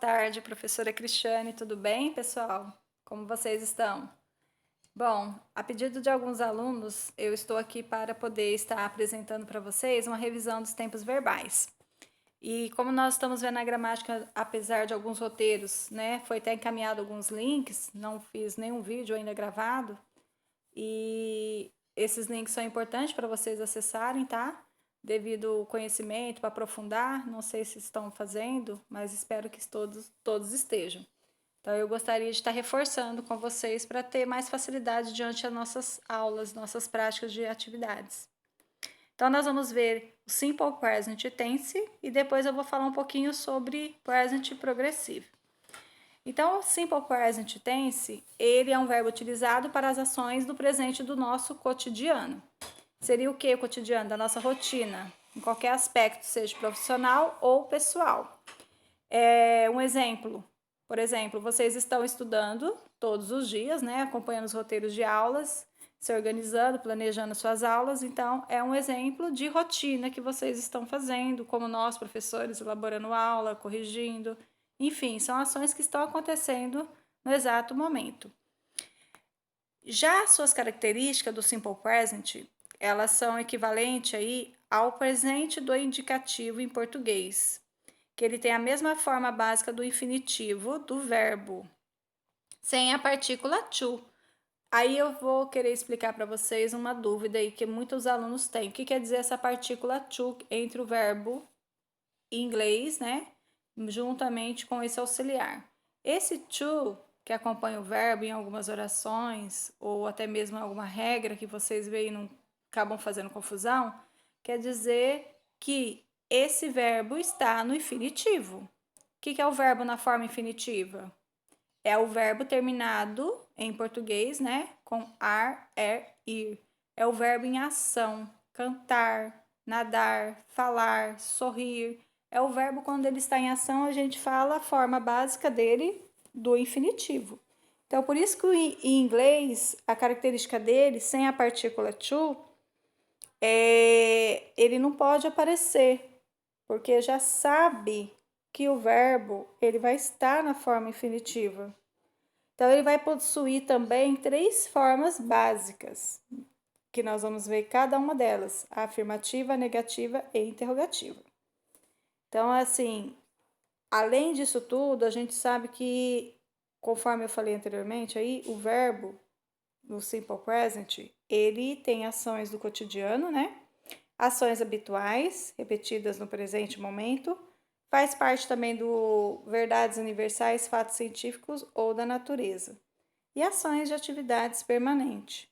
tarde, professora Cristiane, tudo bem, pessoal? Como vocês estão? Bom, a pedido de alguns alunos, eu estou aqui para poder estar apresentando para vocês uma revisão dos tempos verbais. E como nós estamos vendo a gramática, apesar de alguns roteiros, né, foi até encaminhado alguns links, não fiz nenhum vídeo ainda gravado, e esses links são importantes para vocês acessarem, tá? Devido ao conhecimento, para aprofundar, não sei se estão fazendo, mas espero que todos estejam. Então, eu gostaria de estar reforçando com vocês para ter mais facilidade diante das nossas aulas, nossas práticas de atividades. Então, nós vamos ver o Simple Present Tense e depois eu vou falar um pouquinho sobre Present Progressive. Então, o Simple Present Tense, ele é um verbo utilizado para as ações do presente do nosso cotidiano. Seria o que o cotidiano? Da nossa rotina, em qualquer aspecto, seja profissional ou pessoal. Um exemplo, por exemplo, vocês estão estudando todos os dias, né? Acompanhando os roteiros de aulas, se organizando, planejando suas aulas. Então, é um exemplo de rotina que vocês estão fazendo, como nós, professores, elaborando aula, corrigindo. Enfim, são ações que estão acontecendo no exato momento. Já as suas características do Simple Present, elas são equivalentes aí ao presente do indicativo em português, que ele tem a mesma forma básica do infinitivo do verbo, sem a partícula to. Aí eu vou querer explicar para vocês uma dúvida aí que muitos alunos têm. O que quer dizer essa partícula to entre o verbo em inglês, né, juntamente com esse auxiliar? Esse to que acompanha o verbo em algumas orações ou até mesmo alguma regra que vocês veem e não acabam fazendo confusão, quer dizer que esse verbo está no infinitivo. O que é o verbo na forma infinitiva? É o verbo terminado em português, né, com ar, ir. É o verbo em ação, cantar, nadar, falar, sorrir. É o verbo quando ele está em ação, a gente fala a forma básica dele do infinitivo. Então, por isso que em inglês, a característica dele, sem a partícula to, ele não pode aparecer, porque já sabe que o verbo ele vai estar na forma infinitiva. Então, ele vai possuir também 3 formas básicas, que nós vamos ver cada uma delas: a afirmativa, a negativa e a interrogativa. Então, assim, além disso tudo, a gente sabe que, conforme eu falei anteriormente, aí, o verbo no Simple Present, ele tem ações do cotidiano, né? Ações habituais, repetidas no presente momento, faz parte também do verdades universais, fatos científicos ou da natureza. E ações de atividades permanentes.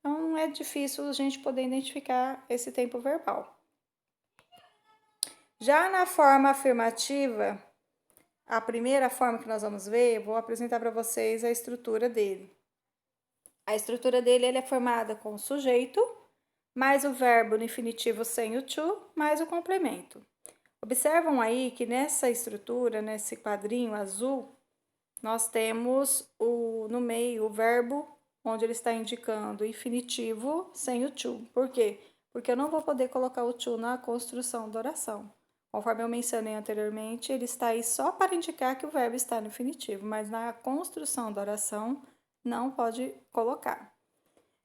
Então, não é difícil a gente poder identificar esse tempo verbal. Já na forma afirmativa, a primeira forma que nós vamos ver, eu vou apresentar para vocês a estrutura dele. A estrutura dele ele é formada com o sujeito, mais o verbo no infinitivo sem o to, mais o complemento. Observam aí que nessa estrutura, nesse quadrinho azul, nós temos no meio o verbo, onde ele está indicando o infinitivo sem o to. Por quê? Porque eu não vou poder colocar o to na construção da oração. Conforme eu mencionei anteriormente, ele está aí só para indicar que o verbo está no infinitivo, mas na construção da oração não pode colocar.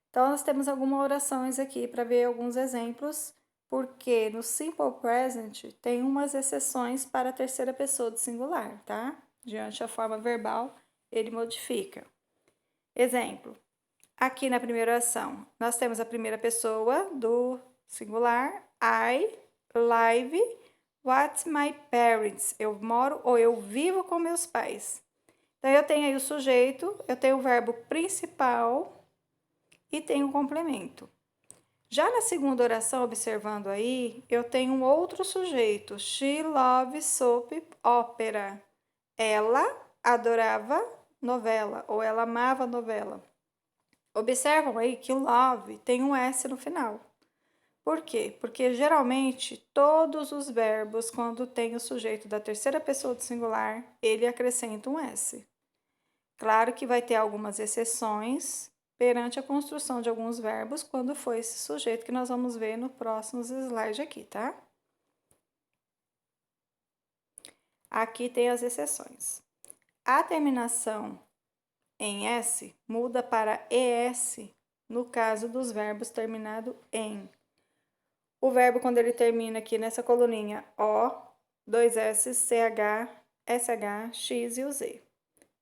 Então, nós temos algumas orações aqui para ver alguns exemplos, porque no Simple Present tem umas exceções para a terceira pessoa do singular, tá? Diante da forma verbal, ele modifica. Exemplo, aqui na primeira oração, nós temos a primeira pessoa do singular, I live with my parents. Eu moro ou eu vivo com meus pais. Então, eu tenho aí o sujeito, eu tenho o verbo principal e tenho um complemento. Já na segunda oração, observando aí, eu tenho um outro sujeito. She loves soap opera. Ela adorava novela, ou ela amava novela. Observam aí que o love tem um S no final. Por quê? Porque geralmente todos os verbos, quando tem o sujeito da terceira pessoa do singular, ele acrescenta um S. Claro que vai ter algumas exceções perante a construção de alguns verbos quando for esse sujeito que nós vamos ver no próximo slide aqui, tá? Aqui tem as exceções. A terminação em S muda para ES no caso dos verbos terminado em. O verbo, quando ele termina aqui nessa coluninha O, dois S, CH, SH, X e o Z.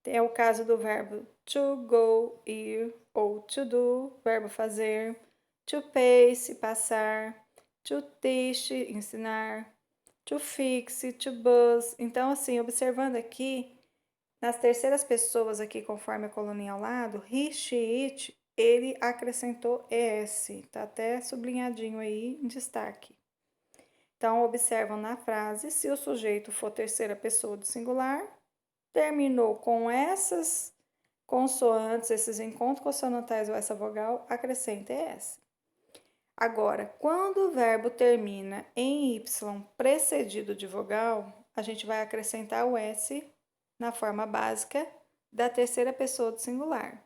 É o caso do verbo to go, ir, ou to do, verbo fazer, to pace, passar, to teach, ensinar, to fix, to buzz. Então, assim, observando aqui, nas terceiras pessoas aqui, conforme a coluninha ao lado, he, she, it, ele acrescentou es, tá até sublinhadinho aí em destaque. Então, observam na frase, se o sujeito for terceira pessoa do singular, terminou com essas consoantes, esses encontros consonantais ou essa vogal, acrescenta es. Agora, quando o verbo termina em y precedido de vogal, a gente vai acrescentar o s na forma básica da terceira pessoa do singular.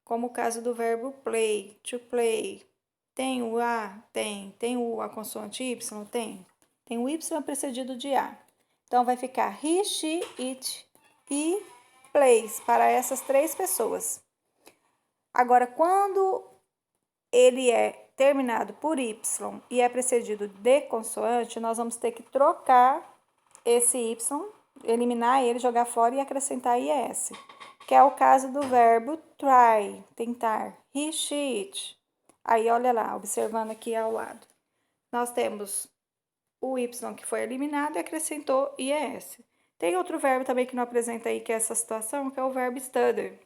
Como o caso do verbo play, to play. Tem o a? Tem. Tem a consoante y? Tem. Tem o y precedido de a. Então, vai ficar he, she, it e plays para essas três pessoas. Agora, quando ele é terminado por y e é precedido de consoante, nós vamos ter que trocar esse y, eliminar ele, jogar fora e acrescentar is, que é o caso do verbo try, tentar, he, she, it. Aí, olha lá, observando aqui ao lado. Nós temos o y que foi eliminado e acrescentou is. Tem outro verbo também que não apresenta aí, que é essa situação, que é o verbo study.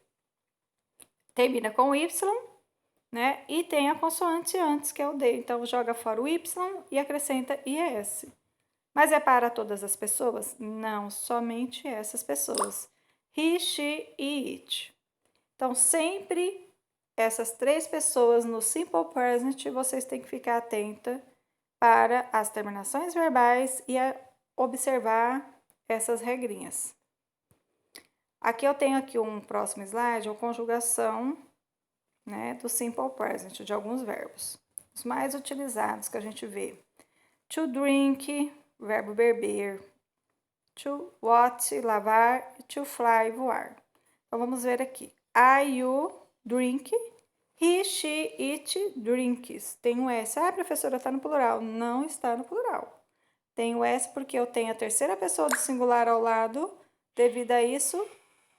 Termina com y, né? E tem a consoante antes, que é o D. Então, joga fora o Y e acrescenta IS. Mas é para todas as pessoas? Não, somente essas pessoas. He, she e it. Então, sempre essas três pessoas no Simple Present, vocês têm que ficar atenta para as terminações verbais e observar essas regrinhas. Aqui eu tenho aqui um próximo slide, a conjugação, né, do Simple Present, de alguns verbos. Os mais utilizados que a gente vê. To drink, verbo beber. To watch, lavar. To fly, voar. Então, vamos ver aqui. I, you, drink. He, she, it, drinks. Tem um S. Ah, professora, está no plural. Não está no plural. Tem o S porque eu tenho a terceira pessoa do singular ao lado. Devido a isso,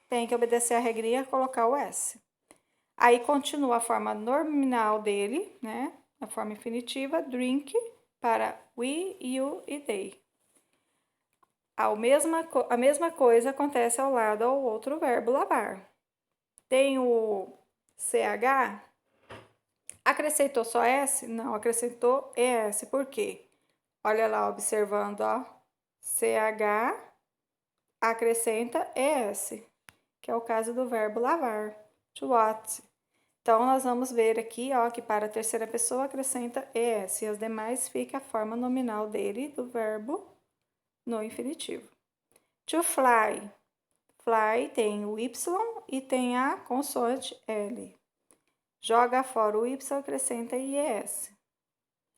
tem que obedecer a regrinha e colocar o S. Aí continua a forma nominal dele, né? A forma infinitiva, drink, para we, you e they. A mesma coisa acontece ao lado ao outro verbo lavar. Tem o CH. Acrescentou só S? Não, acrescentou ES. Por quê? Olha lá, observando, ó. CH acrescenta ES, que é o caso do verbo lavar. To what? Então, nós vamos ver aqui, ó, que para a terceira pessoa acrescenta ES, e as demais fica a forma nominal dele, do verbo, no infinitivo. To fly. Fly tem o Y e tem a consoante L. Joga fora o Y, acrescenta IES.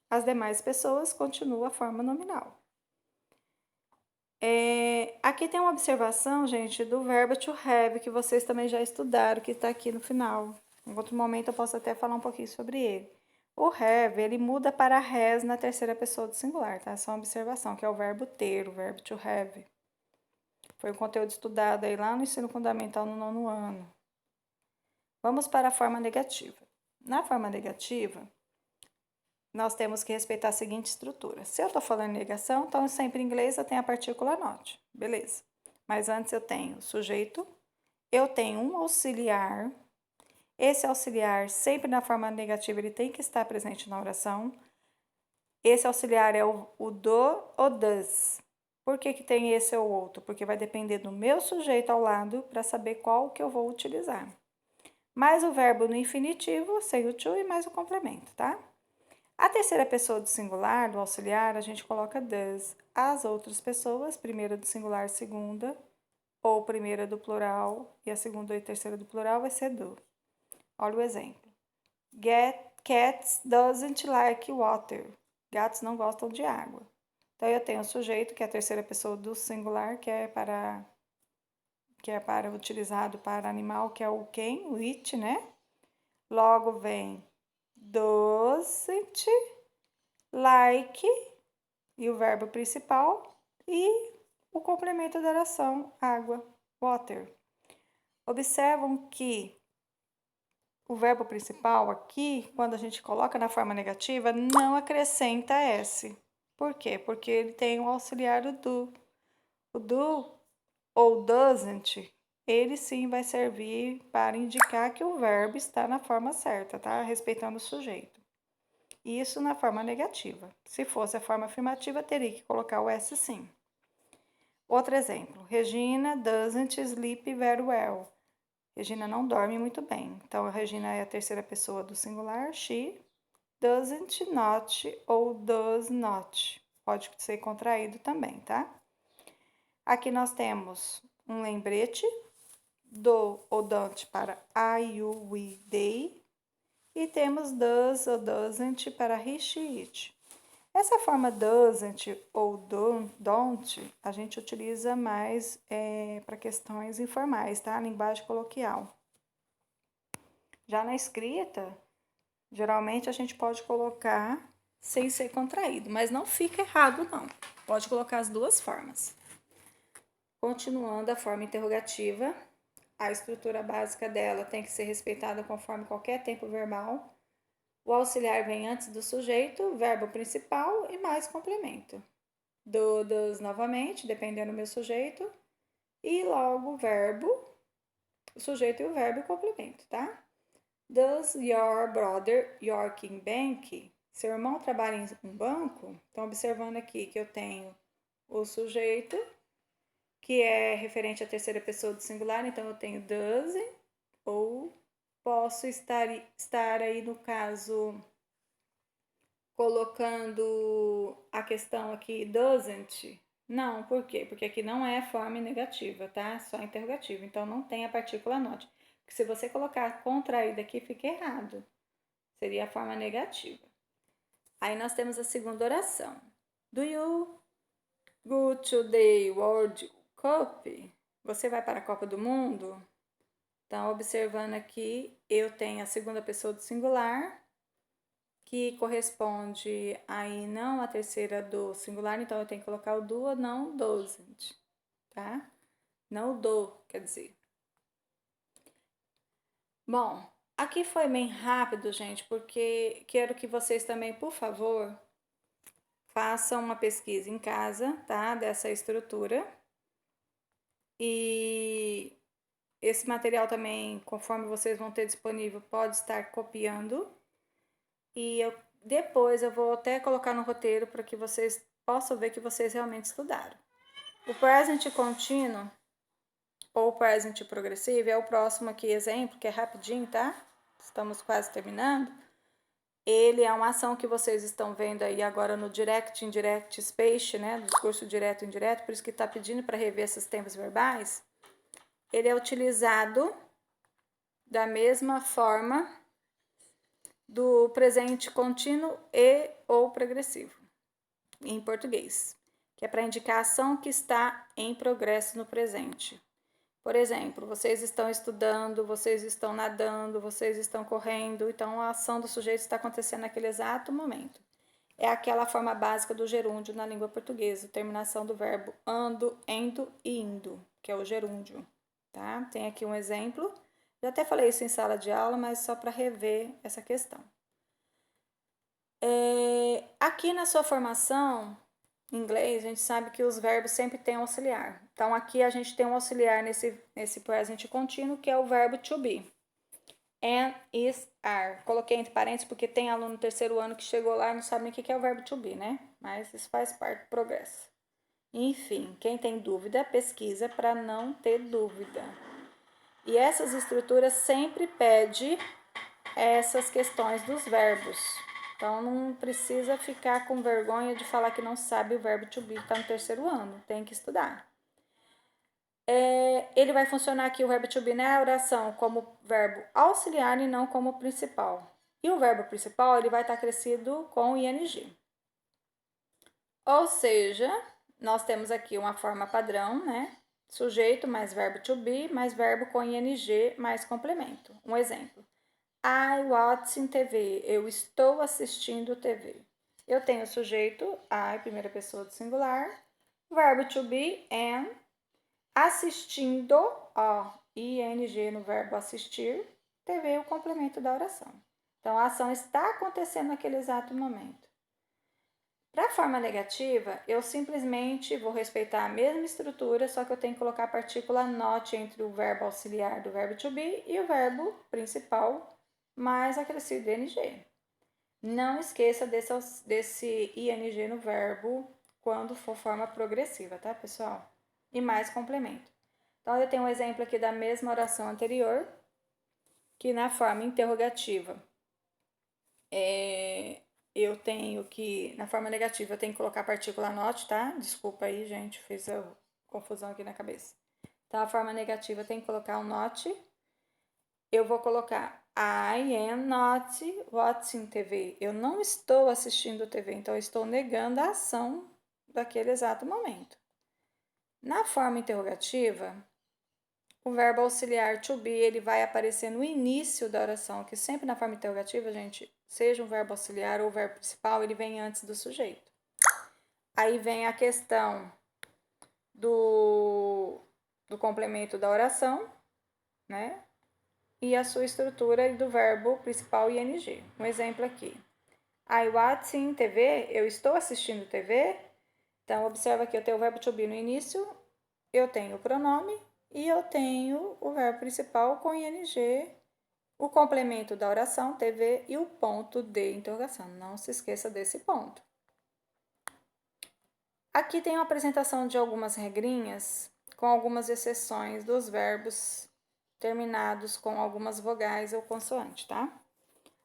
As demais pessoas continuam a forma nominal. Aqui tem uma observação, gente, do verbo to have, que vocês também já estudaram, que está aqui no final. Em outro momento eu posso até falar um pouquinho sobre ele. O have, ele muda para has na terceira pessoa do singular, tá? Só uma observação, que é o verbo ter, o verbo to have. Foi um conteúdo estudado aí lá no ensino fundamental no 9º ano. Vamos para a forma negativa. Na forma negativa, nós temos que respeitar a seguinte estrutura. Se eu estou falando em negação, então sempre em inglês eu tenho a partícula not, beleza. Mas antes eu tenho o sujeito, eu tenho um auxiliar. Esse auxiliar, sempre na forma negativa, ele tem que estar presente na oração. Esse auxiliar é o do ou das. Por que tem esse ou outro? Porque vai depender do meu sujeito ao lado para saber qual que eu vou utilizar. Mais o verbo no infinitivo, sem o to e mais o complemento, tá? A terceira pessoa do singular, do auxiliar, a gente coloca does. As outras pessoas, primeira do singular, segunda, ou primeira do plural, e a segunda e terceira do plural vai ser do. Olha o exemplo. Cats doesn't like water. Gatos não gostam de água. Então, eu tenho o sujeito, que é a terceira pessoa do singular, que é para utilizado para animal, que é o quem, o it, né? Logo vem doesn't, like, e o verbo principal, e o complemento da oração, água, water. Observam que o verbo principal aqui, quando a gente coloca na forma negativa, não acrescenta S. Por quê? Porque ele tem o auxiliar do do. O do ou doesn't, ele sim vai servir para indicar que o verbo está na forma certa, tá? Respeitando o sujeito. Isso na forma negativa. Se fosse a forma afirmativa, teria que colocar o S sim. Outro exemplo. Regina doesn't sleep very well. Regina não dorme muito bem. Então, a Regina é a terceira pessoa do singular. She doesn't not ou does not. Pode ser contraído também, tá? Aqui nós temos um lembrete do ou don't para I, you, we, they. E temos does ou doesn't para he, she, it. Essa forma doesn't ou don't, a gente utiliza mais para questões informais, tá? Linguagem coloquial. Já na escrita, geralmente a gente pode colocar sem ser contraído, mas não fica errado, não. Pode colocar as duas formas. Continuando a forma interrogativa, a estrutura básica dela tem que ser respeitada conforme qualquer tempo verbal. O auxiliar vem antes do sujeito, verbo principal e mais complemento. Does novamente, dependendo do meu sujeito. E logo o verbo, o sujeito e o verbo e complemento, tá? Does your brother work in bank? Seu irmão trabalha em um banco? Estão observando aqui que eu tenho o sujeito, que é referente à terceira pessoa do singular, então eu tenho does, ou posso estar aí no caso colocando a questão aqui doesn't. Não, por quê? Porque aqui não é forma negativa, tá? Só interrogativa, então não tem a partícula not. Porque se você colocar contraído aqui, fica errado. Seria a forma negativa. Aí nós temos a segunda oração. Do you go to the World Cup? Você vai para a Copa do Mundo? Então, observando aqui, eu tenho a segunda pessoa do singular, que corresponde aí não a terceira do singular, então eu tenho que colocar o do ou não doesn't, tá? Não o do, quer dizer. Bom, aqui foi bem rápido, gente, porque quero que vocês também, por favor, façam uma pesquisa em casa, tá? Dessa estrutura. E esse material também, conforme vocês vão ter disponível, pode estar copiando. E depois eu vou até colocar no roteiro para que vocês possam ver que vocês realmente estudaram. O present contínuo ou present progressivo é o próximo aqui exemplo, que é rapidinho, tá? Estamos quase terminando. Ele é uma ação que vocês estão vendo aí agora no direct, indirect, space, né? Do discurso direto e indireto, por isso que está pedindo para rever esses tempos verbais. Ele é utilizado da mesma forma do presente contínuo e ou progressivo, em português, que é para indicar a ação que está em progresso no presente. Por exemplo, vocês estão estudando, vocês estão nadando, vocês estão correndo, então a ação do sujeito está acontecendo naquele exato momento. É aquela forma básica do gerúndio na língua portuguesa, terminação do verbo ando, endo e indo, que é o gerúndio, tá? Tem aqui um exemplo. Já até falei isso em sala de aula, mas só para rever essa questão. Aqui na sua formação em inglês, a gente sabe que os verbos sempre têm um auxiliar. Então, aqui a gente tem um auxiliar nesse present contínuo, que é o verbo to be. And, is, are. Coloquei entre parênteses porque tem aluno no terceiro ano que chegou lá e não sabe nem o que é o verbo to be, né? Mas isso faz parte do progresso. Enfim, quem tem dúvida, pesquisa para não ter dúvida. E essas estruturas sempre pedem essas questões dos verbos. Então, não precisa ficar com vergonha de falar que não sabe o verbo to be, está no terceiro ano, tem que estudar. Ele vai funcionar aqui, o verbo to be, na oração, como verbo auxiliar e não como principal. E o verbo principal, ele vai estar acrescido com ing. Ou seja, nós temos aqui uma forma padrão, né? Sujeito mais verbo to be mais verbo com ing mais complemento. Um exemplo. I watching TV. Eu estou assistindo TV. Eu tenho o sujeito I, primeira pessoa do singular, verbo to be am, assistindo, ó, ing no verbo assistir, TV é o complemento da oração. Então a ação está acontecendo naquele exato momento. Para a forma negativa, eu simplesmente vou respeitar a mesma estrutura, só que eu tenho que colocar a partícula not entre o verbo auxiliar do verbo to be e o verbo principal mais acrescido ing. Não esqueça desse ing no verbo quando for forma progressiva, tá, pessoal? E mais complemento. Então, eu tenho um exemplo aqui da mesma oração anterior, que na forma interrogativa, eu tenho que, na forma negativa, eu tenho que colocar a partícula not, tá? Desculpa aí, gente, fiz a confusão aqui na cabeça. Então, a forma negativa tem que colocar o not. Eu vou colocar I am not watching TV. Eu não estou assistindo TV, então eu estou negando a ação daquele exato momento. Na forma interrogativa, o verbo auxiliar to be, ele vai aparecer no início da oração, que sempre na forma interrogativa, gente, seja um verbo auxiliar ou o verbo principal, ele vem antes do sujeito. Aí vem a questão do complemento da oração, né? E a sua estrutura do verbo principal ing. Um exemplo aqui. I watching TV, eu estou assistindo TV. Então, observa que eu tenho o verbo to be no início, eu tenho o pronome e eu tenho o verbo principal com ing, o complemento da oração, TV, e o ponto de interrogação. Não se esqueça desse ponto. Aqui tem uma apresentação de algumas regrinhas, com algumas exceções dos verbos terminados com algumas vogais ou consoante, tá?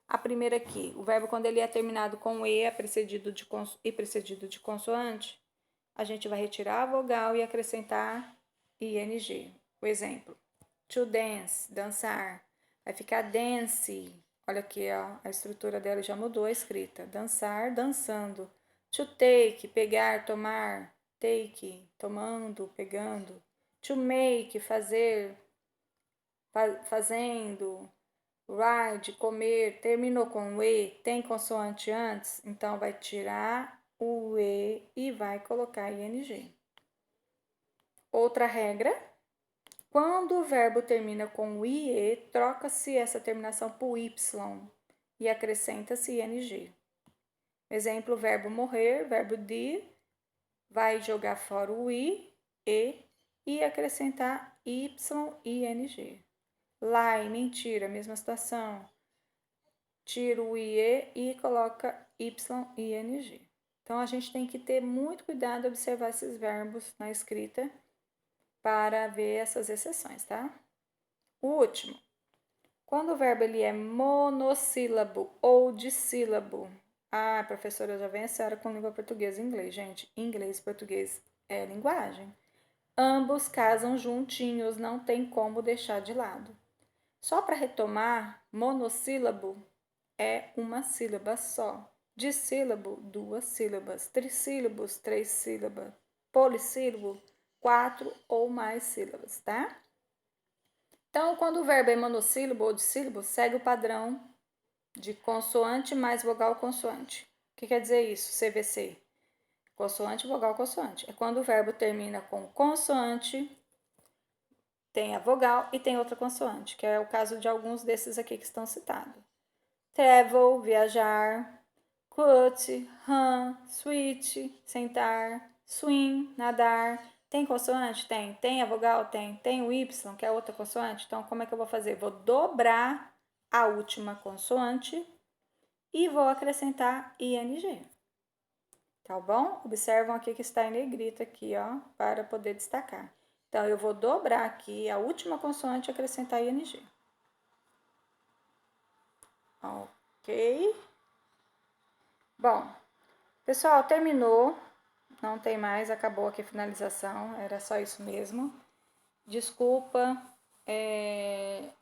A primeira aqui, o verbo quando ele é terminado com e precedido de consoante, a gente vai retirar a vogal e acrescentar ing. O exemplo, to dance, dançar, vai ficar dance. Olha aqui, ó, a estrutura dela já mudou a escrita. Dançar, dançando. To take, pegar, tomar. Take, tomando, pegando. To make, fazer, fazendo. Ride, comer, terminou com o e, tem consoante antes, então vai tirar o e vai colocar ing. Outra regra, quando o verbo termina com o ie, troca-se essa terminação por y e acrescenta-se ing. Exemplo, verbo morrer, verbo de, vai jogar fora o e acrescentar y e ing. Lie, mentira, mesma situação. Tira o ie e coloca y e ing. Então, a gente tem que ter muito cuidado, observar esses verbos na escrita para ver essas exceções, tá? O último. Quando o verbo ele é monossílabo ou dissílabo. Ah, professora, já vem a senhora com língua portuguesa e inglês, gente. Inglês e português é linguagem. Ambos casam juntinhos, não tem como deixar de lado. Só para retomar, monossílabo é uma sílaba só. Dissílabo, duas sílabas. Trissílabos, três sílabas. Polissílabo, 4 ou mais sílabas, tá? Então, quando o verbo é monossílabo ou dissílabo, segue o padrão de consoante mais vogal consoante. O que quer dizer isso? CVC. Consoante, vogal, consoante. É quando o verbo termina com consoante, tem a vogal e tem outra consoante, que é o caso de alguns desses aqui que estão citados. Travel, viajar. Cut, run, switch, sentar. Swim, nadar. Tem consoante? Tem. Tem a vogal? Tem. Tem o Y, que é outra consoante? Então, como é que eu vou fazer? Vou dobrar a última consoante e vou acrescentar ing. Tá bom? Observam aqui que está em negrito aqui, ó, para poder destacar. Então, eu vou dobrar aqui a última consoante e acrescentar ing. Ok? Bom, pessoal, terminou. Não tem mais, acabou aqui a finalização. Era só isso mesmo. Desculpa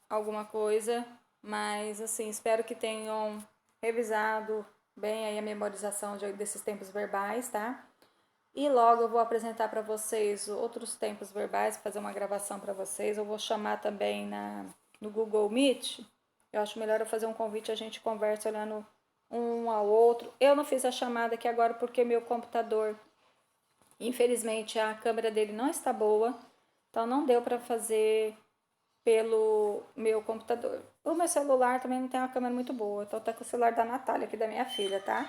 alguma coisa, mas assim, espero que tenham revisado bem aí a memorização desses tempos verbais, tá? E logo eu vou apresentar para vocês outros tempos verbais, fazer uma gravação para vocês. Eu vou chamar também no Google Meet. Eu acho melhor eu fazer um convite, a gente conversa olhando um ao outro. Eu não fiz a chamada aqui agora porque meu computador, infelizmente, a câmera dele não está boa, então não deu para fazer pelo meu computador. O meu celular também não tem uma câmera muito boa, então tá com o celular da Natália, aqui da minha filha, tá?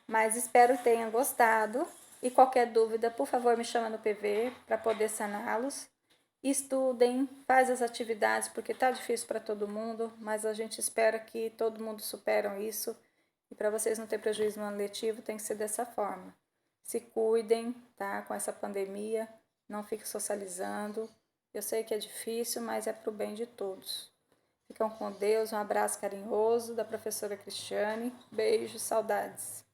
Mas espero que tenham gostado. E qualquer dúvida, por favor, me chama no PV para poder saná-los. Estudem, faz as atividades, porque tá difícil para todo mundo, mas a gente espera que todo mundo superam isso. E para vocês não terem prejuízo no ano letivo, tem que ser dessa forma. Se cuidem, tá? Com essa pandemia, não fiquem socializando. Eu sei que é difícil, mas é para o bem de todos. Ficam com Deus, um abraço carinhoso da professora Cristiane. Beijo, saudades.